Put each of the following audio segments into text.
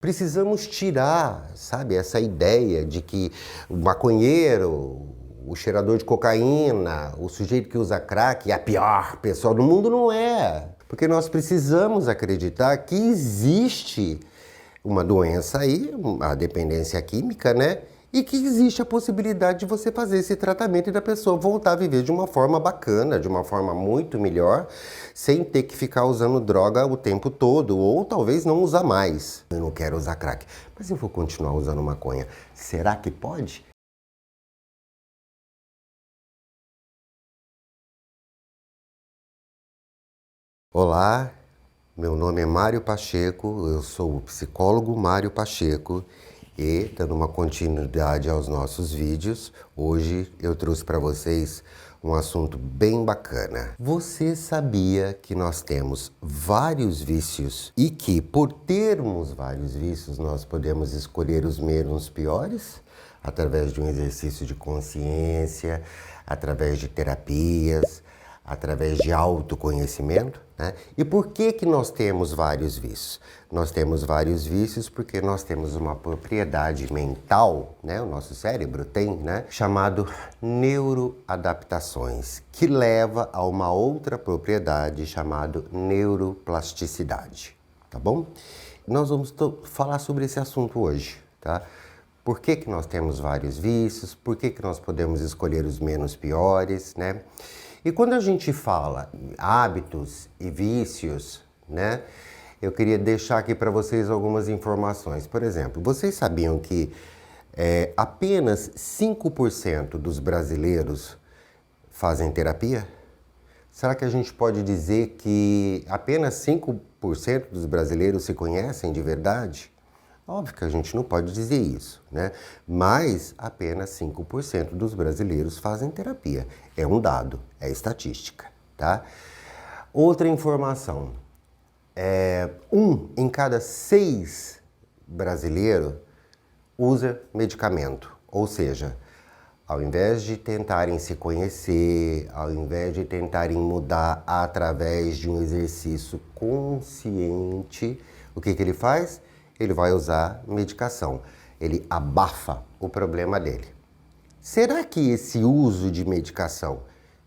Precisamos tirar, sabe, essa ideia de que o maconheiro, o cheirador de cocaína, o sujeito que usa crack é a pior pessoa do mundo. Não é. Porque nós precisamos acreditar que existe uma doença aí, a dependência química, né? E que existe a possibilidade de você fazer esse tratamento e da pessoa voltar a viver de uma forma bacana, de uma forma muito melhor, sem ter que ficar usando droga o tempo todo, ou talvez não usar mais. Eu não quero usar crack, mas eu vou continuar usando maconha. Será que pode? Olá, meu nome é Mário Pacheco, eu sou o psicólogo Mário Pacheco e, dando uma continuidade aos nossos vídeos, hoje eu trouxe para vocês um assunto bem bacana. Você sabia que nós temos vários vícios e que, por termos vários vícios, nós podemos escolher os menos piores? Através de um exercício de consciência, através de terapias, através de autoconhecimento, né? E por que nós temos vários vícios? Nós temos vários vícios porque nós temos uma propriedade mental, né? O nosso cérebro tem, né? Chamado neuroadaptações, que leva a uma outra propriedade chamada neuroplasticidade, tá bom? Nós vamos falar sobre esse assunto hoje, tá? Por que nós temos vários vícios? Por que nós podemos escolher os menos piores, né? E quando a gente fala em hábitos e vícios, né? Eu queria deixar aqui para vocês algumas informações. Por exemplo, vocês sabiam que apenas 5% dos brasileiros fazem terapia? Será que a gente pode dizer que apenas 5% dos brasileiros se conhecem de verdade? Óbvio que a gente não pode dizer isso, né? Mas apenas 5% dos brasileiros fazem terapia. É um dado, é estatística, tá? Outra informação, um em cada 6 brasileiros usa medicamento. Ou seja, ao invés de tentarem se conhecer, ao invés de tentarem mudar através de um exercício consciente, o que ele faz? Ele vai usar medicação. Ele abafa o problema dele. Será que esse uso de medicação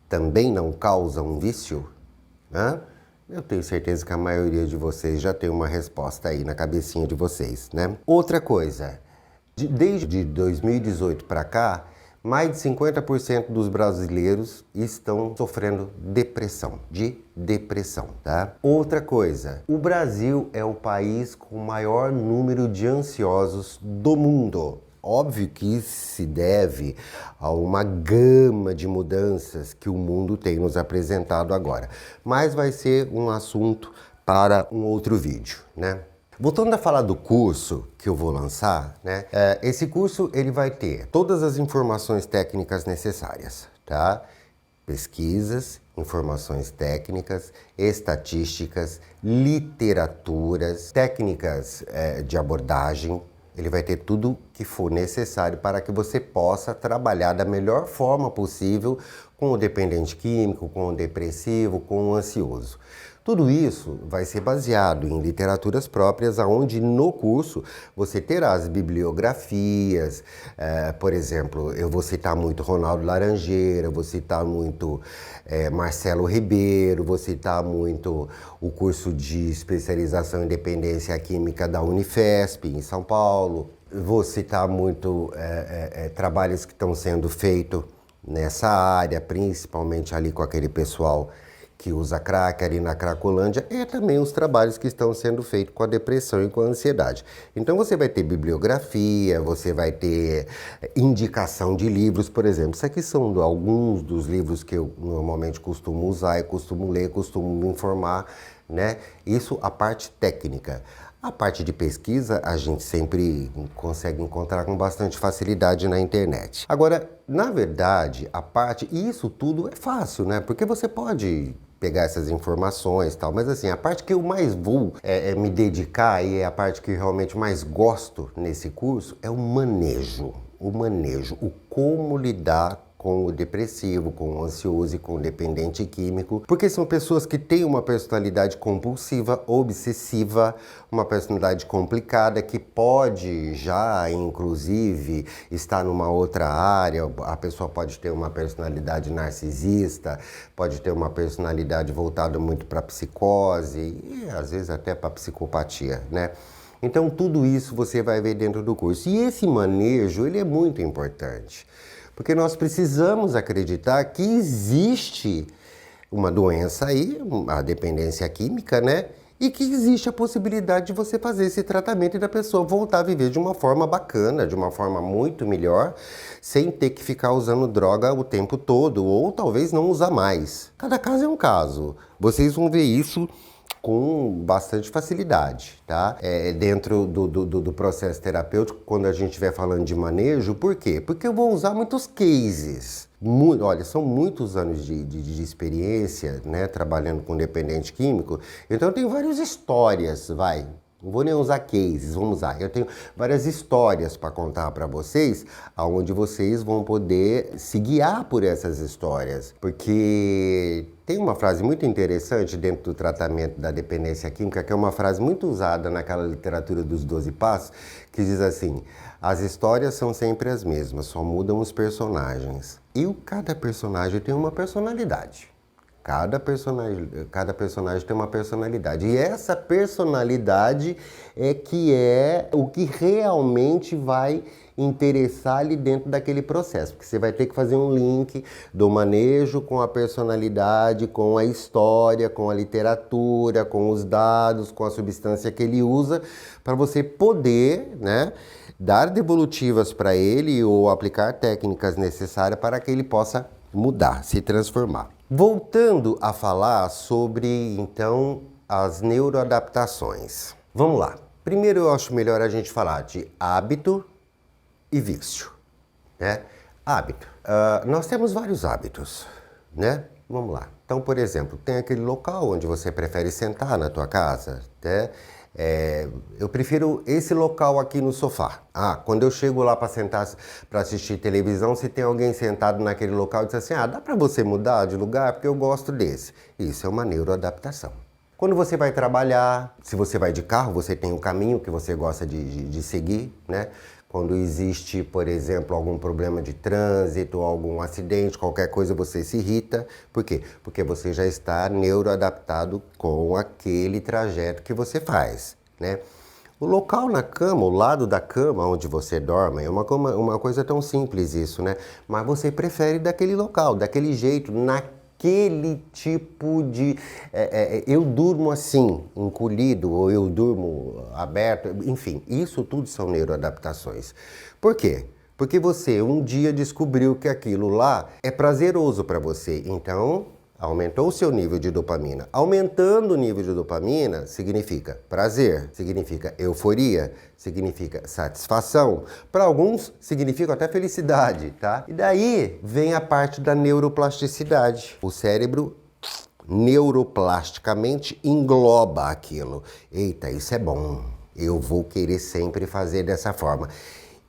também não causa um vício? Eu tenho certeza que a maioria de vocês já tem uma resposta aí na cabecinha de vocês, né? Outra coisa, desde 2018 para cá, mais de 50% dos brasileiros estão sofrendo depressão, tá? Outra coisa, o Brasil é o país com o maior número de ansiosos do mundo. Óbvio que isso se deve a uma gama de mudanças que o mundo tem nos apresentado agora. Mas vai ser um assunto para um outro vídeo, né? Voltando a falar do curso que eu vou lançar, né? Esse curso ele vai ter todas as informações técnicas necessárias, tá? Pesquisas, informações técnicas, estatísticas, literaturas, técnicas de abordagem. Ele vai ter tudo que for necessário para que você possa trabalhar da melhor forma possível com o dependente químico, com o depressivo, com o ansioso. Tudo isso vai ser baseado em literaturas próprias, onde no curso você terá as bibliografias, por exemplo, eu vou citar muito Ronaldo Laranjeira, vou citar muito Marcelo Ribeiro, vou citar muito o curso de especialização em dependência química da Unifesp, em São Paulo, vou citar muito trabalhos que estão sendo feitos nessa área, principalmente ali com aquele pessoal que usa crack ali na Cracolândia, e também os trabalhos que estão sendo feitos com a depressão e com a ansiedade. Então você vai ter bibliografia, você vai ter indicação de livros, por exemplo. Isso aqui são alguns dos livros que eu normalmente costumo usar, eu costumo ler, costumo me informar, né? Isso a parte técnica. A parte de pesquisa a gente sempre consegue encontrar com bastante facilidade na internet. Agora, na verdade, e isso tudo é fácil, né? Porque você pode pegar essas informações e tal, mas assim, a parte que eu mais vou me dedicar e é a parte que eu realmente mais gosto nesse curso é o manejo, o como lidar com o depressivo, com o ansioso e com o dependente químico, porque são pessoas que têm uma personalidade compulsiva, obsessiva, uma personalidade complicada que pode já, inclusive, estar numa outra área. A pessoa pode ter uma personalidade narcisista, pode ter uma personalidade voltada muito para psicose e às vezes até para psicopatia, né? Então tudo isso você vai ver dentro do curso. E esse manejo, ele é muito importante, porque nós precisamos acreditar que existe uma doença aí, a dependência química, né? E que existe a possibilidade de você fazer esse tratamento e da pessoa voltar a viver de uma forma bacana, de uma forma muito melhor, sem ter que ficar usando droga o tempo todo, ou talvez não usar mais. Cada caso é um caso. Vocês vão ver isso com bastante facilidade, tá? Dentro do processo terapêutico, quando a gente estiver falando de manejo, por quê? Porque eu vou usar muitos cases. Olha, são muitos anos de experiência, né, trabalhando com dependente químico, então eu tenho várias histórias, não vou nem usar cases, vamos usar. Eu tenho várias histórias para contar para vocês, onde vocês vão poder se guiar por essas histórias. Porque tem uma frase muito interessante dentro do tratamento da dependência química, que é uma frase muito usada naquela literatura dos 12 passos, que diz assim: as histórias são sempre as mesmas, só mudam os personagens. E cada personagem tem uma personalidade. Cada personagem tem uma personalidade. E essa personalidade é o que realmente vai interessar ali dentro daquele processo. Porque você vai ter que fazer um link do manejo com a personalidade, com a história, com a literatura, com os dados, com a substância que ele usa, para você poder, né, dar devolutivas para ele ou aplicar técnicas necessárias para que ele possa mudar, se transformar. Voltando a falar sobre, então, as neuroadaptações. Vamos lá. Primeiro eu acho melhor a gente falar de hábito e vício, né? Hábito. Nós temos vários hábitos, né? Vamos lá. Então, por exemplo, tem aquele local onde você prefere sentar na tua casa, né? Eu prefiro esse local aqui no sofá. Quando eu chego lá para sentar para assistir televisão, se tem alguém sentado naquele local, diz assim: dá para você mudar de lugar porque eu gosto desse. Isso é uma neuroadaptação. Quando você vai trabalhar, se você vai de carro, você tem um caminho que você gosta de seguir, né? Quando existe, por exemplo, algum problema de trânsito, algum acidente, qualquer coisa, você se irrita. Por quê? Porque você já está neuroadaptado com aquele trajeto que você faz, né? O local na cama, o lado da cama onde você dorme, é uma coisa tão simples isso, né? Mas você prefere daquele local, daquele jeito, naquele tipo de... eu durmo assim, encolhido, ou eu durmo aberto, enfim, isso tudo são neuroadaptações. Por quê? Porque você um dia descobriu que aquilo lá é prazeroso para você, então aumentou o seu nível de dopamina. Aumentando o nível de dopamina significa prazer, significa euforia, significa satisfação. Para alguns, significa até felicidade, tá? E daí vem a parte da neuroplasticidade. O cérebro neuroplasticamente engloba aquilo. Eita, isso é bom. Eu vou querer sempre fazer dessa forma.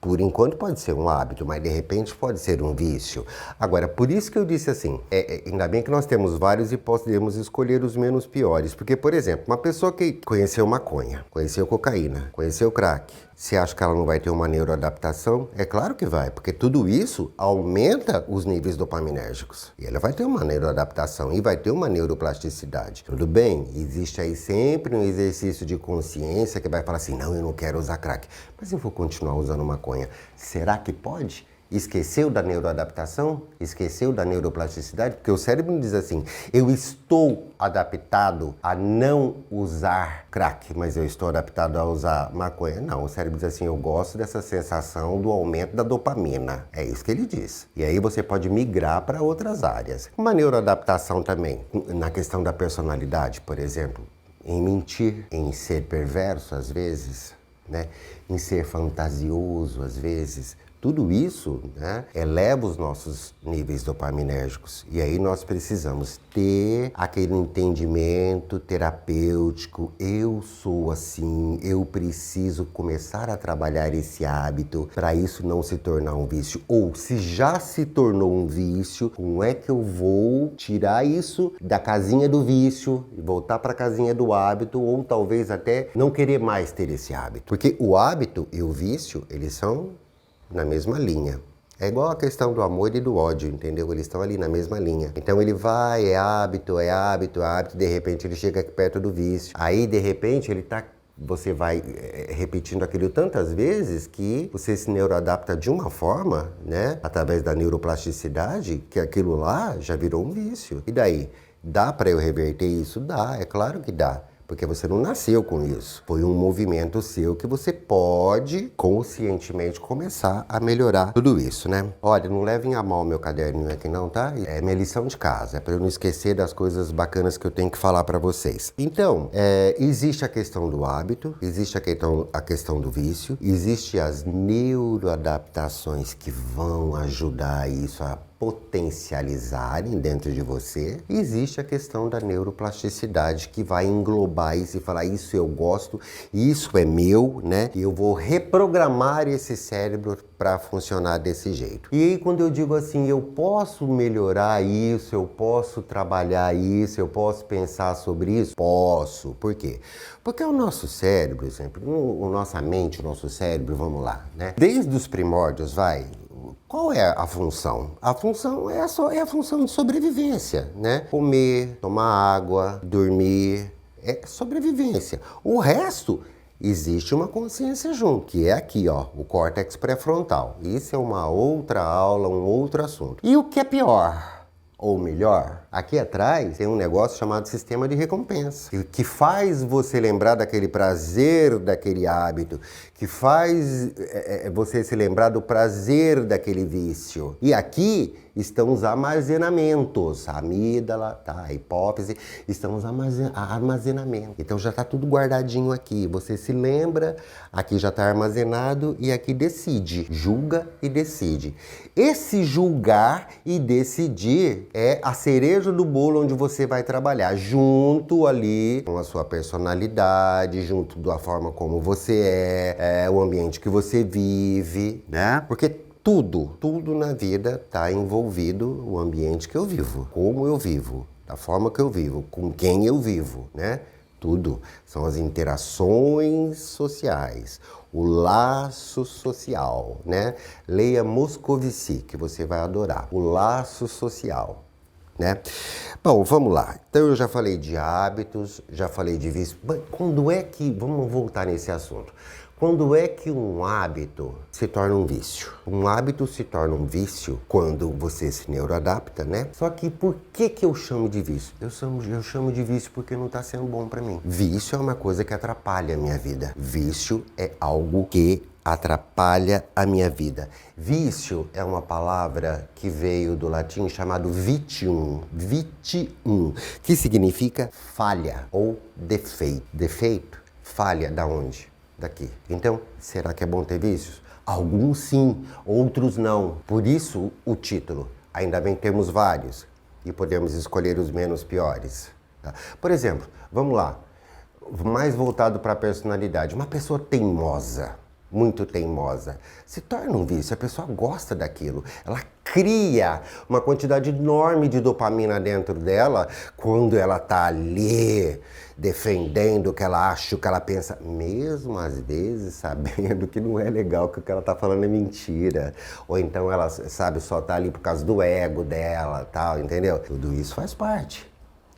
Por enquanto pode ser um hábito, mas de repente pode ser um vício. Agora, por isso que eu disse assim, ainda bem que nós temos vários e podemos escolher os menos piores. Porque, por exemplo, uma pessoa que conheceu maconha, conheceu cocaína, conheceu crack, você acha que ela não vai ter uma neuroadaptação? É claro que vai, porque tudo isso aumenta os níveis dopaminérgicos. E ela vai ter uma neuroadaptação e vai ter uma neuroplasticidade. Tudo bem? Existe aí sempre um exercício de consciência que vai falar assim: não, eu não quero usar crack, mas eu vou continuar usando maconha. Será que pode? Esqueceu da neuroadaptação? Esqueceu da neuroplasticidade? Porque o cérebro diz assim: eu estou adaptado a não usar crack, mas eu estou adaptado a usar maconha. Não, o cérebro diz assim: eu gosto dessa sensação do aumento da dopamina. É isso que ele diz. E aí você pode migrar para outras áreas. Uma neuroadaptação também, na questão da personalidade, por exemplo, em mentir, em ser perverso às vezes, né? Em ser fantasioso às vezes. Tudo isso, né, eleva os nossos níveis dopaminérgicos. E aí nós precisamos ter aquele entendimento terapêutico. Eu sou assim, eu preciso começar a trabalhar esse hábito para isso não se tornar um vício. Ou se já se tornou um vício, como é que eu vou tirar isso da casinha do vício e voltar para a casinha do hábito, ou talvez até não querer mais ter esse hábito. Porque o hábito e o vício, eles são na mesma linha. É igual a questão do amor e do ódio, entendeu? Eles estão ali na mesma linha. Então ele vai, é hábito, de repente ele chega aqui perto do vício. Aí, de repente, você vai repetindo aquilo tantas vezes que você se neuroadapta de uma forma, né? Através da neuroplasticidade, que aquilo lá já virou um vício. E daí? Dá para eu reverter isso? Dá, é claro que dá. Porque você não nasceu com isso. Foi um movimento seu que você pode conscientemente começar a melhorar tudo isso, né? Olha, não levem a mal o meu caderninho aqui não, tá? É minha lição de casa, é para eu não esquecer das coisas bacanas que eu tenho que falar para vocês. Então, existe a questão do hábito, existe a questão do vício, existe as neuroadaptações que vão ajudar isso a potencializarem dentro de você. E existe a questão da neuroplasticidade que vai englobar isso e falar isso eu gosto, isso é meu, né? E eu vou reprogramar esse cérebro para funcionar desse jeito. E aí quando eu digo assim, eu posso melhorar isso, eu posso trabalhar isso, eu posso pensar sobre isso? Posso. Por quê? Porque o nosso cérebro, sempre, nossa mente, o nosso cérebro, vamos lá, né? Desde os primórdios, qual é a função? A função é a função de sobrevivência, né? Comer, tomar água, dormir, é sobrevivência. O resto, existe uma consciência junto, que é aqui, ó, o córtex pré-frontal. Isso é uma outra aula, um outro assunto. E o que é pior? Ou melhor, aqui atrás tem um negócio chamado sistema de recompensa, que faz você lembrar daquele prazer daquele hábito, que faz você se lembrar do prazer daquele vício. E aqui estão os armazenamentos, a amígdala, tá, a hipófise, estão os armazenamentos. Então já está tudo guardadinho aqui. Você se lembra, aqui já está armazenado e aqui decide, julga e decide. Esse julgar e decidir é a cereja do bolo onde você vai trabalhar, junto ali com a sua personalidade, junto da forma como você o ambiente que você vive, né? Porque tudo na vida está envolvido o ambiente que eu vivo, como eu vivo, da forma que eu vivo, com quem eu vivo, né? Tudo. São as interações sociais, o laço social, né? Leia Moscovici, que você vai adorar. O laço social, né? Bom, vamos lá. Então eu já falei de hábitos, já falei de vício. Quando é que... Vamos voltar nesse assunto. Quando é que um hábito se torna um vício? Um hábito se torna um vício quando você se neuroadapta, né? Só que por que eu chamo de vício? Eu chamo de vício porque não está sendo bom para mim. Vício é uma coisa que atrapalha a minha vida. Vício é algo que atrapalha a minha vida. Vício é uma palavra que veio do latim chamado vitium, que significa falha ou defeito. Defeito, falha, da onde? Daqui. Então, será que é bom ter vícios? Alguns sim, outros não. Por isso o título. Ainda bem que temos vários e podemos escolher os menos piores. Tá? Por exemplo, vamos lá, mais voltado para a personalidade. Uma pessoa teimosa, muito teimosa, se torna um vício. A pessoa gosta daquilo. Ela cria uma quantidade enorme de dopamina dentro dela quando ela está ali defendendo o que ela acha, o que ela pensa, mesmo às vezes sabendo que não é legal, que o que ela está falando é mentira. Ou então ela, sabe, só está ali por causa do ego dela, tal, entendeu? Tudo isso faz parte.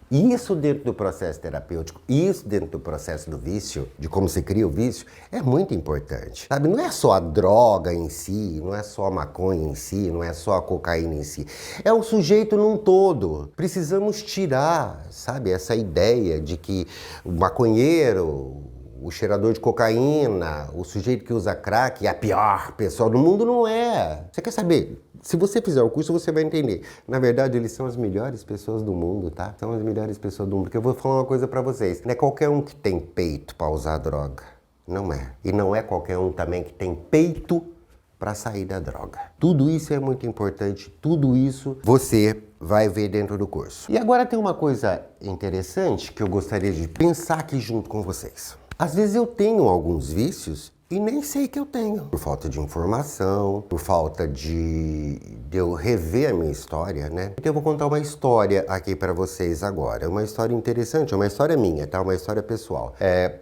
Isso dentro do processo terapêutico, isso dentro do processo do vício, de como se cria o vício, é muito importante. Sabe, não é só a droga em si, não é só a maconha em si, não é só a cocaína em si. É o sujeito num todo. Precisamos tirar, sabe, essa ideia de que o maconheiro, o cheirador de cocaína, o sujeito que usa crack é a pior pessoa do mundo. Não é. Você quer saber? Se você fizer o curso, você vai entender. Na verdade, eles são as melhores pessoas do mundo, tá? São as melhores pessoas do mundo. Porque eu vou falar uma coisa pra vocês. Não é qualquer um que tem peito pra usar droga. Não é. E não é qualquer um também que tem peito para sair da droga. Tudo isso é muito importante, tudo isso você vai ver dentro do curso. E agora tem uma coisa interessante que eu gostaria de pensar aqui junto com vocês. Às vezes eu tenho alguns vícios e nem sei que eu tenho. Por falta de informação, por falta de eu rever a minha história, né? Então eu vou contar uma história aqui para vocês agora. Uma história interessante, uma história minha, tá? Uma história pessoal.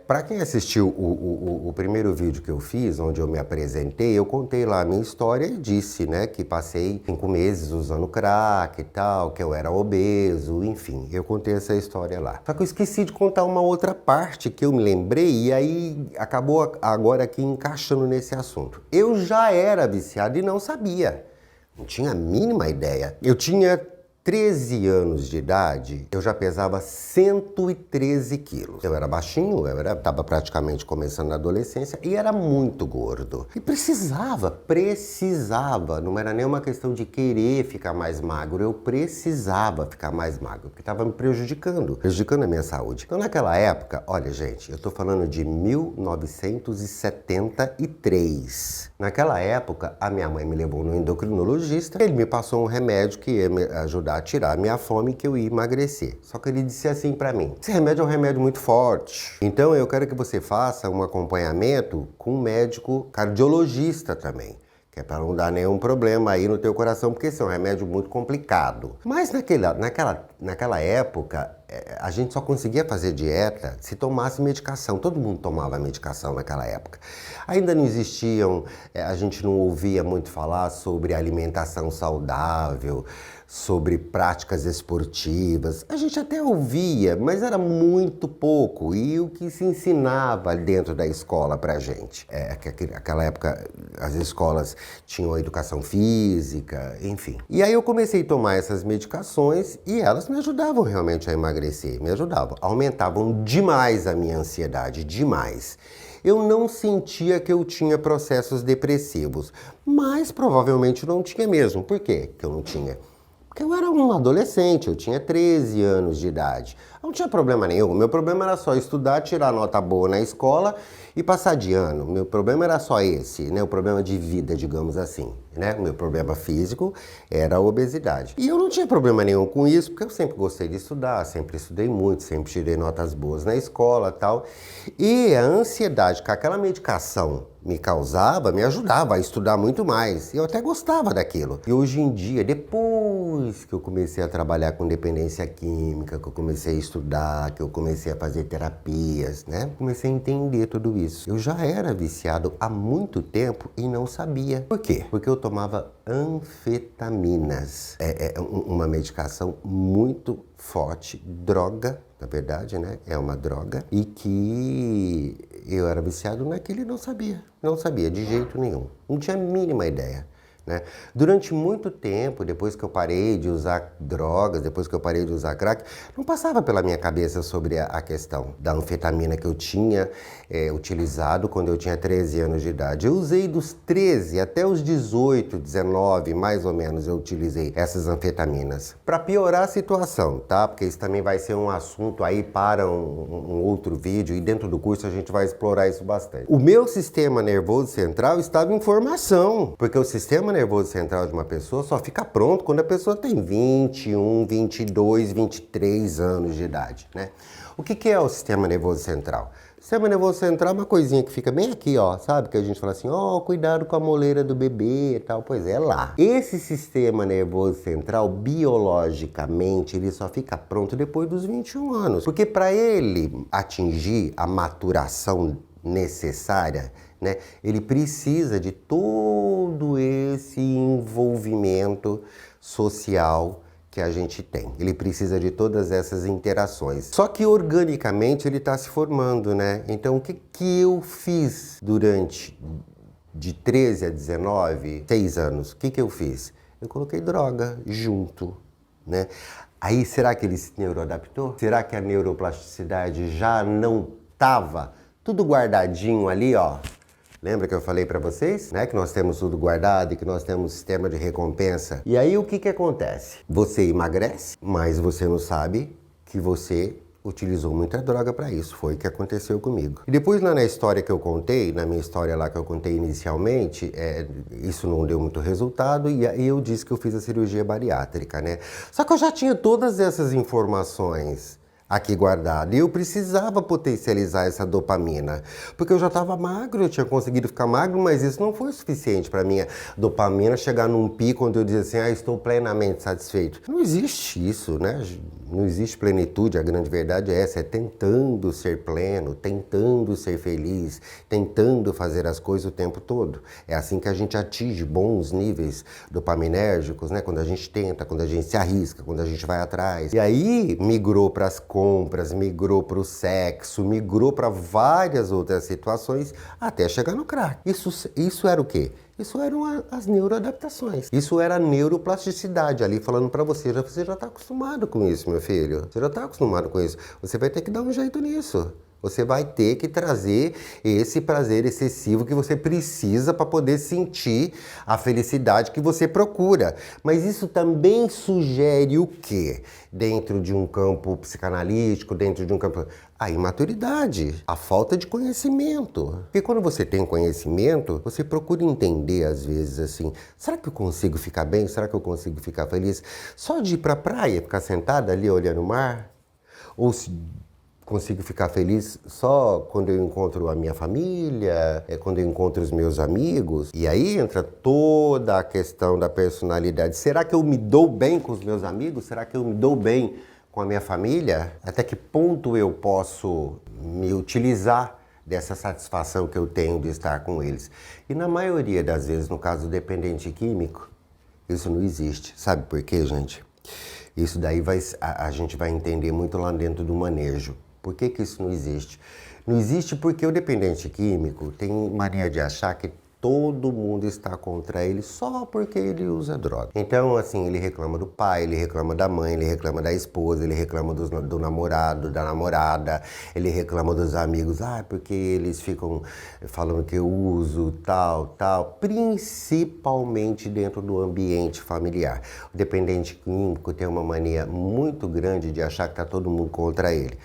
Para quem assistiu o primeiro vídeo que eu fiz, onde eu me apresentei, eu contei lá a minha história e disse, né, que passei 5 meses usando crack e tal, que eu era obeso, enfim. Eu contei essa história lá. Só que eu esqueci de contar uma outra parte que eu me lembrei e aí acabou agora aqui encaixando nesse assunto. Eu já era viciado e não sabia. Não tinha a mínima ideia. Eu tinha 13 anos de idade, eu já pesava 113 quilos. Eu era baixinho, estava praticamente começando na adolescência e era muito gordo. E precisava, não era nem uma questão de querer ficar mais magro, eu precisava ficar mais magro, porque estava me prejudicando a minha saúde. Então naquela época, olha gente, eu estou falando de 1973. Naquela época, a minha mãe me levou no endocrinologista, ele me passou um remédio que ia me ajudar a tirar a minha fome que eu ia emagrecer. Só que ele disse assim pra mim, esse remédio é um remédio muito forte, então eu quero que você faça um acompanhamento com um médico cardiologista também, que é para não dar nenhum problema aí no teu coração, porque esse é um remédio muito complicado. Mas naquela época, a gente só conseguia fazer dieta se tomasse medicação. Todo mundo tomava medicação naquela época. Ainda não existiam, a gente não ouvia muito falar sobre alimentação saudável, sobre práticas esportivas. A gente até ouvia, mas era muito pouco. E o que se ensinava dentro da escola pra gente? Naquela época, as escolas tinham educação física, enfim. E aí eu comecei a tomar essas medicações e elas me ajudavam realmente a emagrecer, me ajudavam. Aumentavam demais a minha ansiedade, demais. Eu não sentia que eu tinha processos depressivos, mas provavelmente não tinha mesmo. Por quê que eu não tinha? Porque eu era um adolescente, eu tinha 13 anos de idade. Não tinha problema nenhum, meu problema era só estudar, tirar nota boa na escola e passar de ano. Meu problema era só esse, né? O problema de vida, digamos assim, né? O meu problema físico era a obesidade. E eu não tinha problema nenhum com isso, porque eu sempre gostei de estudar, sempre estudei muito, sempre tirei notas boas na escola e tal. E a ansiedade que aquela medicação me causava, me ajudava a estudar muito mais. E eu até gostava daquilo. E hoje em dia, depois que eu comecei a trabalhar com dependência química, que eu comecei a estudar, que eu comecei a fazer terapias, né? Comecei a entender tudo isso. Eu já era viciado há muito tempo e não sabia. Por quê? Porque eu tomava anfetaminas. É uma medicação muito forte, droga, na verdade, né? É uma droga. E que eu era viciado naquilo e não sabia. Não sabia de jeito nenhum. Não tinha a mínima ideia. Né? Durante muito tempo, depois que eu parei de usar drogas, depois que eu parei de usar crack, não passava pela minha cabeça sobre a questão da anfetamina que eu tinha utilizado quando eu tinha 13 anos de idade. Eu usei dos 13 até os 18, 19, mais ou menos, eu utilizei essas anfetaminas. Para piorar a situação, tá? Porque isso também vai ser um assunto aí para um outro vídeo e dentro do curso a gente vai explorar isso bastante. O meu sistema nervoso central estava em formação, porque o sistema nervoso central de uma pessoa só fica pronto quando a pessoa tem 21, 22, 23 anos de idade, né? O que é o sistema nervoso central? O sistema nervoso central é uma coisinha que fica bem aqui, ó, sabe? Que a gente fala assim, ó, cuidado com a moleira do bebê e tal. Pois é, lá. Esse sistema nervoso central, biologicamente, ele só fica pronto depois dos 21 anos. Porque para ele atingir a maturação necessária, né, ele precisa de todo esse envolvimento social que a gente tem. Ele precisa de todas essas interações. Só que organicamente ele está se formando, né? Então o que eu fiz durante de 13 a 19, 6 anos? O que eu fiz? Eu coloquei droga junto, né? Aí será que ele se neuroadaptou? Será que a neuroplasticidade já não estava tudo guardadinho ali, ó? Lembra que eu falei para vocês, né, que nós temos tudo guardado e que nós temos um sistema de recompensa? E aí o que acontece? Você emagrece, mas você não sabe que você utilizou muita droga para isso, foi o que aconteceu comigo. E depois lá na história que eu contei, na minha história lá que eu contei inicialmente, isso não deu muito resultado e aí eu disse que eu fiz a cirurgia bariátrica, né? Só que eu já tinha todas essas informações aqui guardado. E eu precisava potencializar essa dopamina, porque eu já estava magro, eu tinha conseguido ficar magro, mas isso não foi suficiente para minha dopamina chegar num pico onde eu dizia assim, estou plenamente satisfeito. Não existe isso, né? Não existe plenitude, a grande verdade é essa, é tentando ser pleno, tentando ser feliz, tentando fazer as coisas o tempo todo. É assim que a gente atinge bons níveis dopaminérgicos, né? Quando a gente tenta, quando a gente se arrisca, quando a gente vai atrás. E aí migrou para as compras, migrou para o sexo, migrou para várias outras situações até chegar no crack. Isso era o quê? Isso eram as neuroadaptações. Isso era a neuroplasticidade ali falando para você. Você já está acostumado com isso, meu filho. Você já está acostumado com isso. Você vai ter que dar um jeito nisso. Você vai ter que trazer esse prazer excessivo que você precisa para poder sentir a felicidade que você procura. Mas isso também sugere o quê? Dentro de um campo psicanalítico, dentro de um campo... A imaturidade, a falta de conhecimento. Porque quando você tem conhecimento, você procura entender às vezes assim, será que eu consigo ficar bem? Será que eu consigo ficar feliz? Só de ir para a praia, ficar sentada ali olhando o mar? Ou se consigo ficar feliz só quando eu encontro a minha família, quando eu encontro os meus amigos? E aí entra toda a questão da personalidade. Será que eu me dou bem com os meus amigos? Será que eu me dou bem com a minha família? Até que ponto eu posso me utilizar dessa satisfação que eu tenho de estar com eles? E na maioria das vezes, no caso do dependente químico, isso não existe. Sabe por quê, gente? Isso daí a gente vai entender muito lá dentro do manejo. Por que que isso não existe? Não existe porque o dependente químico tem mania de achar que todo mundo está contra ele só porque ele usa droga. Então, assim, ele reclama do pai, ele reclama da mãe, ele reclama da esposa, ele reclama do namorado, da namorada, ele reclama dos amigos, porque eles ficam falando que eu uso tal, principalmente dentro do ambiente familiar. O dependente químico tem uma mania muito grande de achar que está todo mundo contra ele.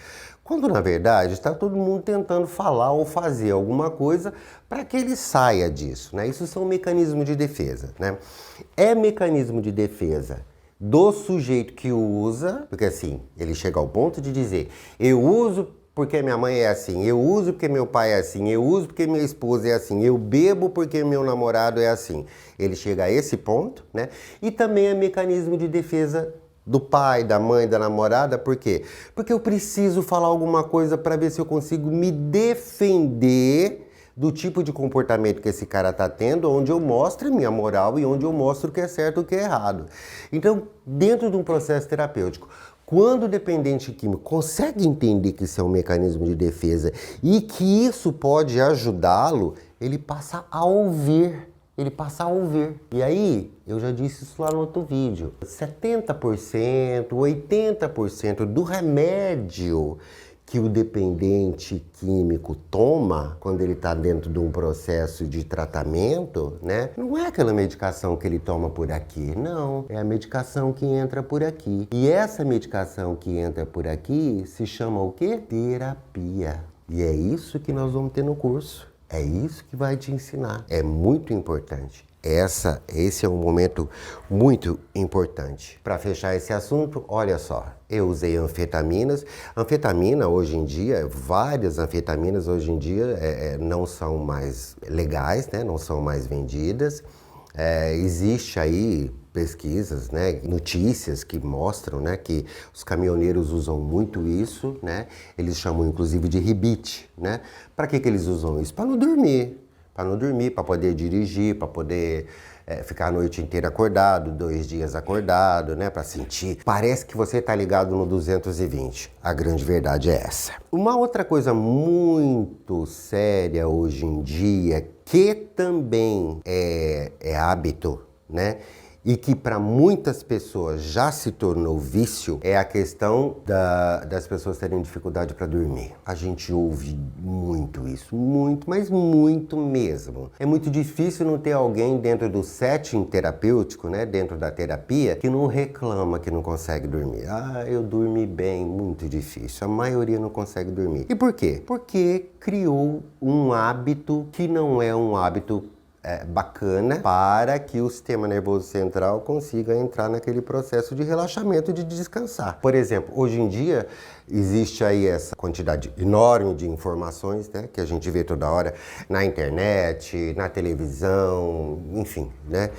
Quando, na verdade, está todo mundo tentando falar ou fazer alguma coisa para que ele saia disso, né? Isso são mecanismos de defesa, né? É mecanismo de defesa do sujeito que usa, porque assim, ele chega ao ponto de dizer, eu uso porque minha mãe é assim, eu uso porque meu pai é assim, eu uso porque minha esposa é assim, eu bebo porque meu namorado é assim. Ele chega a esse ponto, né? E também é mecanismo de defesa do pai, da mãe, da namorada, por quê? Porque eu preciso falar alguma coisa para ver se eu consigo me defender do tipo de comportamento que esse cara está tendo, onde eu mostro a minha moral e onde eu mostro o que é certo e o que é errado. Então, dentro de um processo terapêutico, quando o dependente químico consegue entender que isso é um mecanismo de defesa e que isso pode ajudá-lo, ele passa a ouvir. Ele passa a ouvir. E aí, eu já disse isso lá no outro vídeo, 70%, 80% do remédio que o dependente químico toma quando ele está dentro de um processo de tratamento, né? Não é aquela medicação que ele toma por aqui, não. É a medicação que entra por aqui. E essa medicação que entra por aqui se chama o quê? Terapia. E é isso que nós vamos ter no curso. É isso que vai te ensinar. É muito importante. Esse é um momento muito importante. Para fechar esse assunto, olha só, eu usei anfetaminas. Anfetamina hoje em dia, várias anfetaminas hoje em dia não são mais legais, né? Não são mais vendidas. Existe aí pesquisas, né, notícias que mostram, né, que os caminhoneiros usam muito isso, né? Eles chamam inclusive de rebite, né? Para que eles usam isso? Para não dormir, para poder dirigir, para poder ficar a noite inteira acordado, 2 dias acordado, né, para sentir. Parece que você está ligado no 220. A grande verdade é essa. Uma outra coisa muito séria hoje em dia, que também é hábito, né? e que para muitas pessoas já se tornou vício, é a questão das pessoas terem dificuldade para dormir. A gente ouve muito isso, muito, mas muito mesmo. É muito difícil não ter alguém dentro do setting terapêutico, né, dentro da terapia, que não reclama que não consegue dormir. Ah, eu dormi bem, muito difícil. A maioria não consegue dormir. E por quê? Porque criou um hábito que não é um hábito bacana para que o sistema nervoso central consiga entrar naquele processo de relaxamento, de descansar. Por exemplo, hoje em dia existe aí essa quantidade enorme de informações, né, que a gente vê toda hora na internet, na televisão, enfim, né?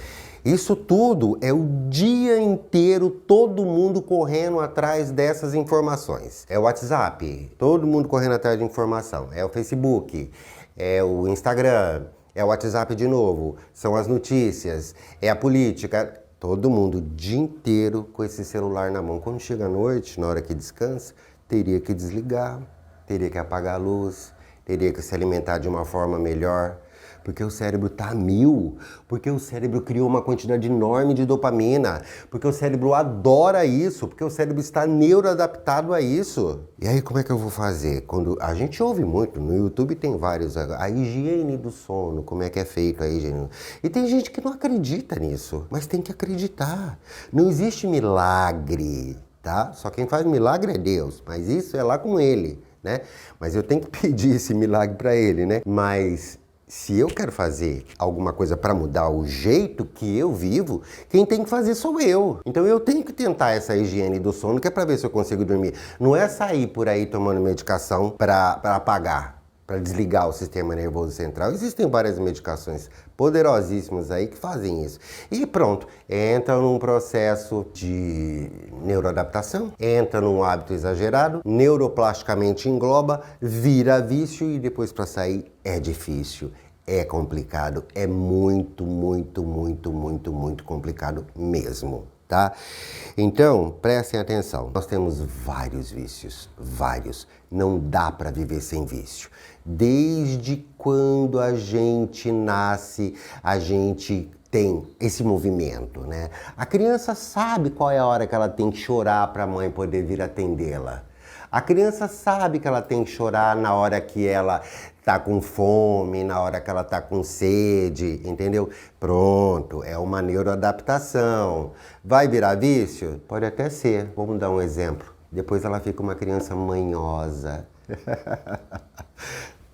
Isso tudo é o dia inteiro, todo mundo correndo atrás dessas informações. É o WhatsApp, todo mundo correndo atrás de informação. É o Facebook, é o Instagram, é o WhatsApp de novo, são as notícias, é a política. Todo mundo o dia inteiro com esse celular na mão. Quando chega à noite, na hora que descansa, teria que desligar, teria que apagar a luz, teria que se alimentar de uma forma melhor. Porque o cérebro está a mil, porque o cérebro criou uma quantidade enorme de dopamina, porque o cérebro adora isso, porque o cérebro está neuroadaptado a isso. E aí como é que eu vou fazer? Quando a gente ouve muito, no YouTube tem vários, a higiene do sono, como é que é feito a higiene. E tem gente que não acredita nisso, mas tem que acreditar. Não existe milagre, tá? Só quem faz milagre é Deus, mas isso é lá com ele, né? Mas eu tenho que pedir esse milagre para ele, né? Mas se eu quero fazer alguma coisa para mudar o jeito que eu vivo, quem tem que fazer sou eu. Então eu tenho que tentar essa higiene do sono, que é para ver se eu consigo dormir. Não é sair por aí tomando medicação para apagar, para desligar o sistema nervoso central. Existem várias medicações poderosíssimas aí que fazem isso. E pronto, entra num processo de neuroadaptação, entra num hábito exagerado, neuroplasticamente engloba, vira vício e depois para sair é difícil, é complicado, é muito, muito, muito, muito, muito complicado mesmo. Tá? Então, prestem atenção. Nós temos vários vícios, vários. Não dá para viver sem vício. Desde quando a gente nasce, a gente tem esse movimento, né? A criança sabe qual é a hora que ela tem que chorar para a mãe poder vir atendê-la. A criança sabe que ela tem que chorar na hora que ela tá com fome, na hora que ela tá com sede, entendeu? Pronto, é uma neuroadaptação. Vai virar vício? Pode até ser. Vamos dar um exemplo. Depois ela fica uma criança manhosa.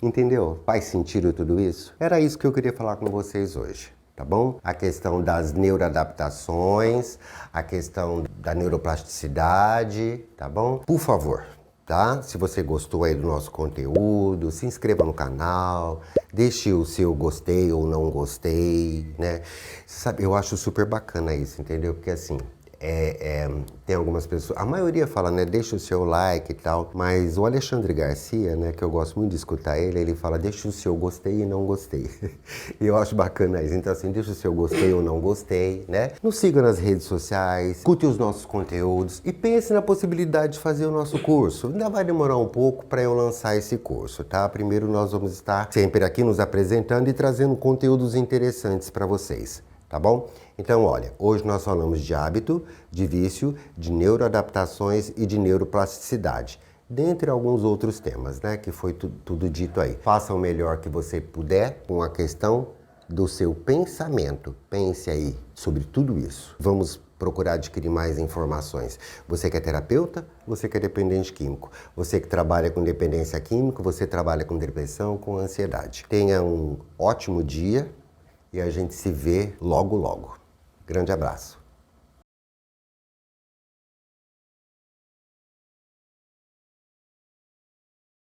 Entendeu? Faz sentido tudo isso? Era isso que eu queria falar com vocês hoje. Tá bom? A questão das neuroadaptações, a questão da neuroplasticidade, tá bom? Por favor, tá? Se você gostou aí do nosso conteúdo, se inscreva no canal, deixe o seu gostei ou não gostei, né? Sabe, eu acho super bacana isso, entendeu? Porque assim, tem algumas pessoas, a maioria fala, né, deixa o seu like e tal, mas o Alexandre Garcia, né, que eu gosto muito de escutar ele fala, deixa o seu gostei e não gostei. E eu acho bacana isso, então assim, deixa o seu gostei ou não gostei, né? Nos siga nas redes sociais, escute os nossos conteúdos e pense na possibilidade de fazer o nosso curso. Ainda vai demorar um pouco para eu lançar esse curso, tá? Primeiro nós vamos estar sempre aqui nos apresentando e trazendo conteúdos interessantes para vocês. Tá bom? Então, olha, hoje nós falamos de hábito, de vício, de neuroadaptações e de neuroplasticidade, dentre alguns outros temas, né, que foi tudo dito aí. Faça o melhor que você puder com a questão do seu pensamento. Pense aí sobre tudo isso. Vamos procurar adquirir mais informações. Você que é terapeuta, você que é dependente químico. Você que trabalha com dependência química, você trabalha com depressão, com ansiedade. Tenha um ótimo dia. E a gente se vê logo, logo. Grande abraço.